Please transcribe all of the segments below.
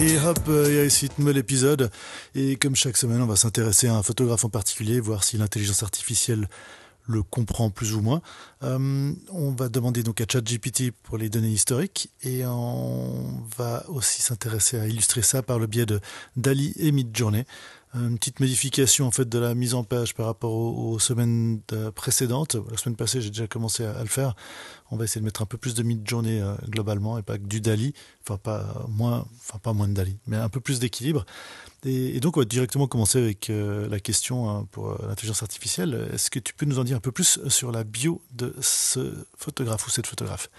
Et hop, il y a ici un nouvel épisode. Et comme chaque semaine, on va s'intéresser à un photographe en particulier, voir si l'intelligence artificielle le comprend plus ou moins. On va demander donc à ChatGPT pour les données historiques et on va aussi s'intéresser à illustrer ça par le biais de DALL-E et Midjourney. Une petite modification en fait de la mise en page par rapport aux semaines précédentes. La semaine passée, j'ai déjà commencé à le faire. On va essayer de mettre un peu plus de Midjourney globalement et pas que du DALL-E. Pas moins de DALL-E, mais un peu plus d'équilibre. Et donc, on va directement commencer avec la question pour l'intelligence artificielle. Est-ce que tu peux nous en dire un peu plus sur la bio de ce photographe ou cette photographe?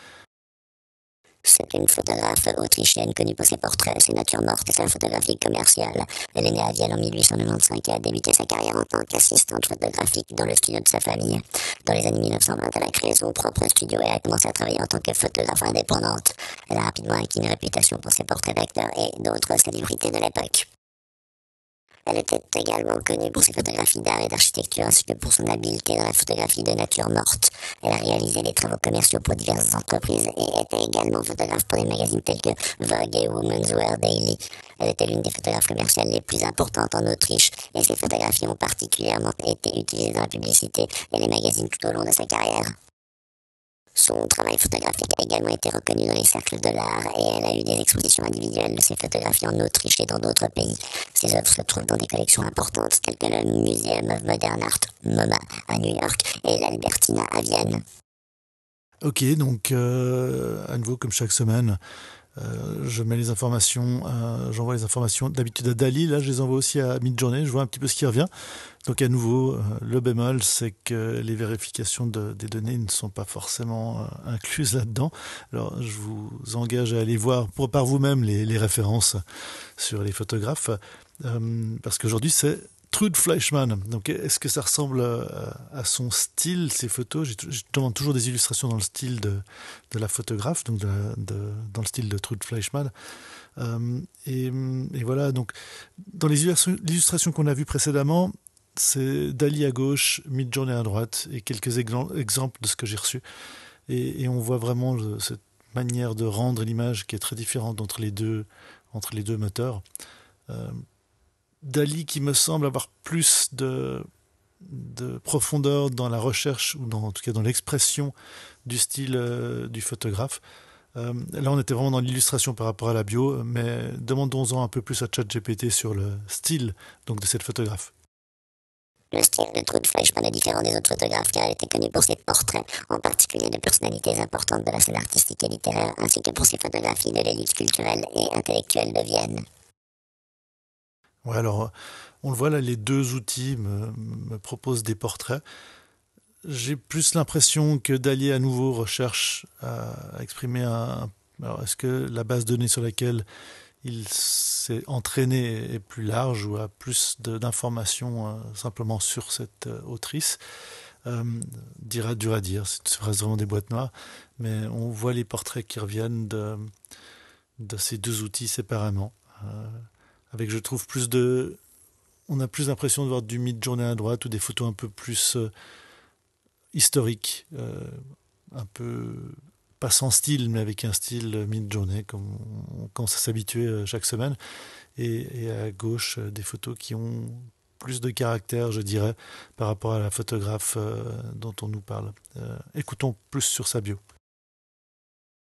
C'est une photographe autrichienne connue pour ses portraits, ses natures mortes et sa photographie commerciale. Elle est née à Vienne en 1895 et a débuté sa carrière en tant qu'assistante photographique dans le studio de sa famille. Dans les années 1920, elle a créé son propre studio et a commencé à travailler en tant que photographe indépendante. Elle a rapidement acquis une réputation pour ses portraits d'acteurs et d'autres célébrités de l'époque. Elle était également connue pour ses photographies d'art et d'architecture ainsi que pour son habileté dans la photographie de nature morte. Elle a réalisé des travaux commerciaux pour diverses entreprises et était également photographe pour des magazines tels que Vogue et Women's Wear Daily. Elle était l'une des photographes commerciales les plus importantes en Autriche et ses photographies ont particulièrement été utilisées dans la publicité et les magazines tout au long de sa carrière. Son travail photographique a également été reconnu dans les cercles de l'art et elle a eu des expositions individuelles de ses photographies en Autriche et dans d'autres pays. Ses œuvres se trouvent dans des collections importantes telles que le Museum of Modern Art, MoMA, à New York et l'Albertina à Vienne. Ok, donc à nouveau comme chaque semaine, je mets les informations, j'envoie les informations d'habitude à DALL-E, là je les envoie aussi à Midjourney, je vois un petit peu ce qui revient. Donc à nouveau, le bémol, c'est que les vérifications des données ne sont pas forcément incluses là-dedans. Alors je vous engage à aller voir par vous-même les références sur les photographes, parce qu'aujourd'hui c'est Trude Fleischmann. Donc est-ce que ça ressemble à son style, ces photos? Je demande toujours des illustrations dans le style de la photographe, donc dans le style de Trude Fleischmann. Et voilà, donc dans les illustrations qu'on a vues précédemment, c'est DALL-E à gauche, Midjourney à droite et quelques exemples de ce que j'ai reçu. Et on voit vraiment cette manière de rendre l'image qui est très différente entre les deux moteurs. DALL-E qui me semble avoir plus de profondeur dans la recherche, ou en tout cas dans l'expression du style du photographe. Là, on était vraiment dans l'illustration par rapport à la bio, mais demandons-en un peu plus à ChatGPT sur le style donc, de cette photographe. Le style de Trude Fleischmann est différent des autres photographes car elle était connue pour ses portraits, en particulier de personnalités importantes de la scène artistique et littéraire, ainsi que pour ses photographies de l'élite culturelle et intellectuelle de Vienne. Ouais, alors, on le voit là, les deux outils me proposent des portraits. J'ai plus l'impression que DALL-E à nouveau recherche à exprimer alors, est-ce que la base de données sur laquelle il s'est entraîné est plus large ou a plus d'informations simplement sur cette autrice? Dur à dire, ce reste vraiment des boîtes noires, mais on voit les portraits qui reviennent de ces deux outils séparément. Avec, je trouve, on a plus l'impression de voir du Midjourney à droite ou des photos un peu plus historiques, un peu pas sans style, mais avec un style Midjourney, comme on commence à s'habituer chaque semaine. Et à gauche, des photos qui ont plus de caractère, je dirais, par rapport à la photographe dont on nous parle. Écoutons plus sur sa bio.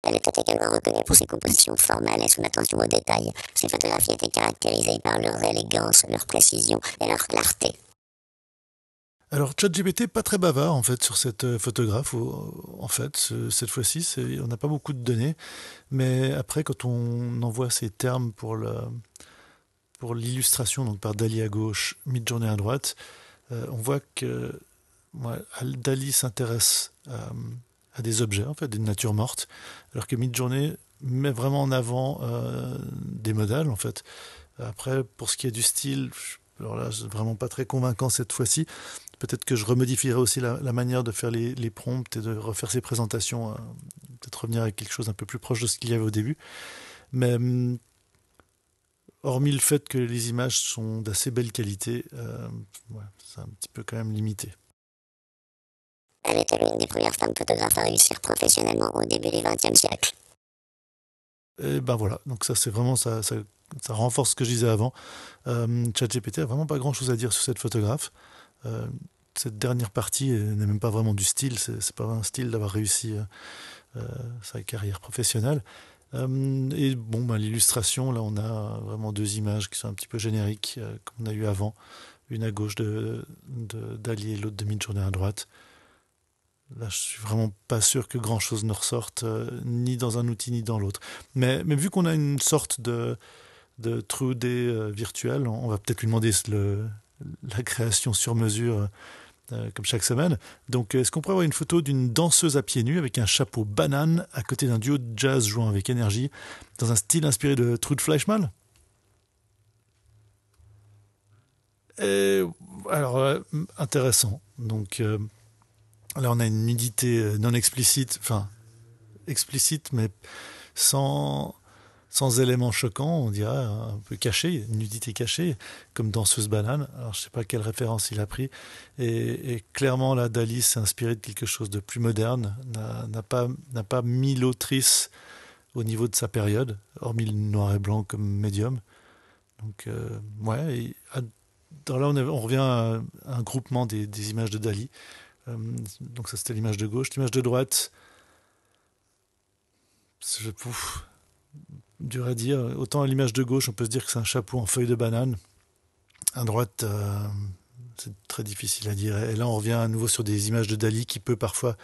Elle était également reconnue pour ses compositions formelles et son attention aux détails. Ses photographies étaient caractérisées par leur élégance, leur précision et leur clarté. Alors, ChatGPT, pas très bavard en fait sur cette photographe. En fait, cette fois-ci, on n'a pas beaucoup de données, mais après, quand on envoie ces termes pour l'illustration, donc par DALL-E à gauche, Midjourney à droite, on voit que DALL-E s'intéresse à des objets, en fait, des natures mortes, alors que Midjourney met vraiment en avant des modèles, en fait. Après, pour ce qui est du style, alors là, c'est vraiment pas très convaincant cette fois-ci. Peut-être que je remodifierai aussi la manière de faire les prompts et de refaire ces présentations, peut-être revenir avec quelque chose un peu plus proche de ce qu'il y avait au début. Mais hormis le fait que les images sont d'assez belle qualité, c'est un petit peu quand même limité. Elle était l'une des premières femmes photographes à réussir professionnellement au début du XXe siècle. Et ben voilà, donc ça c'est vraiment ça renforce ce que je disais avant. ChatGPT a vraiment pas grand-chose à dire sur cette photographe. Cette dernière partie n'est même pas vraiment du style. C'est pas un style d'avoir réussi sa carrière professionnelle. Et bon, l'illustration, là, on a vraiment 2 images qui sont un petit peu génériques, comme on a eu avant. Une à gauche d'Ali et l'autre de Midjourney à droite. Là, je suis vraiment pas sûr que grand-chose ne ressorte, ni dans un outil ni dans l'autre. Mais vu qu'on a une sorte de true day virtuel, on va peut-être lui demander la création sur mesure, comme chaque semaine. Donc, est-ce qu'on pourrait avoir une photo d'une danseuse à pieds nus avec un chapeau banane à côté d'un duo de jazz jouant avec énergie dans un style inspiré de Trude Fleischmann? Alors, intéressant. Donc, là, on a une nudité non explicite, enfin, explicite, mais sans, sans éléments choquants, on dirait, un peu caché, une nudité cachée, comme danseuse banane. Alors, je ne sais pas quelle référence il a pris. Et clairement, là, Dali s'est inspiré de quelque chose de plus moderne, n'a pas mis l'autrice au niveau de sa période, hormis le noir et blanc comme médium. Donc, ouais, là, on revient à un groupement des images de Dali. Donc ça, c'était l'image de gauche. L'image de droite, dur à dire. Autant à l'image de gauche, on peut se dire que c'est un chapeau en feuille de banane. À droite, c'est très difficile à dire. Et là, on revient à nouveau sur des images de Dali qui peut parfois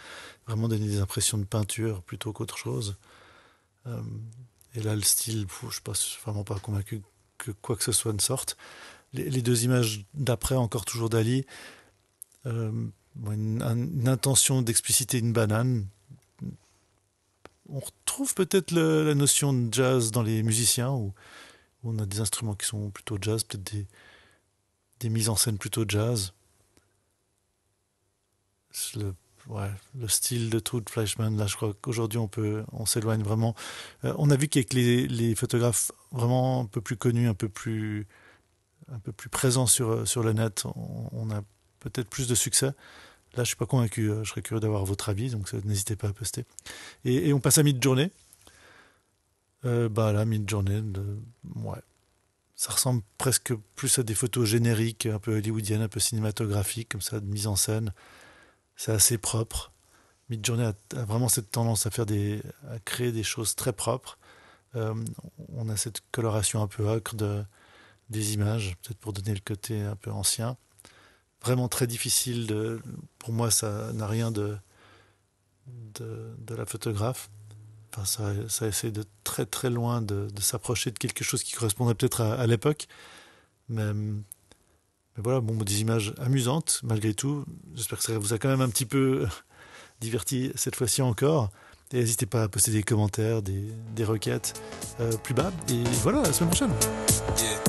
vraiment donner des impressions de peinture plutôt qu'autre chose. Et là, le style, je ne suis vraiment pas convaincu que quoi que ce soit ne sorte. Les 2 images d'après, encore toujours Dali, une intention d'expliciter une banane. On retrouve peut-être la notion de jazz dans les musiciens, où on a des instruments qui sont plutôt jazz, peut-être des mises en scène plutôt jazz. Le style de Trude Fleischmann, là, je crois qu'aujourd'hui on s'éloigne vraiment. On a vu qu'avec les photographes vraiment un peu plus connus, un peu plus présents sur le net, on a peut-être plus de succès. Là, je suis pas convaincu. Je serais curieux d'avoir votre avis, donc n'hésitez pas à poster. Et on passe à Midjourney. Là, Midjourney, ouais, ça ressemble presque plus à des photos génériques, un peu hollywoodiennes, un peu cinématographiques, comme ça, de mise en scène. C'est assez propre. Midjourney a vraiment cette tendance à créer des choses très propres. On a cette coloration un peu ocre des images, peut-être pour donner le côté un peu ancien. Vraiment très difficile. Pour moi, ça n'a rien de la photographe. Enfin, ça essaie de très très loin de s'approcher de quelque chose qui correspondrait peut-être à l'époque. Mais voilà, des images amusantes malgré tout. J'espère que ça vous a quand même un petit peu diverti cette fois-ci encore. Et n'hésitez pas à poster des commentaires, des requêtes plus bas. Et voilà, à la semaine prochaine. Yeah.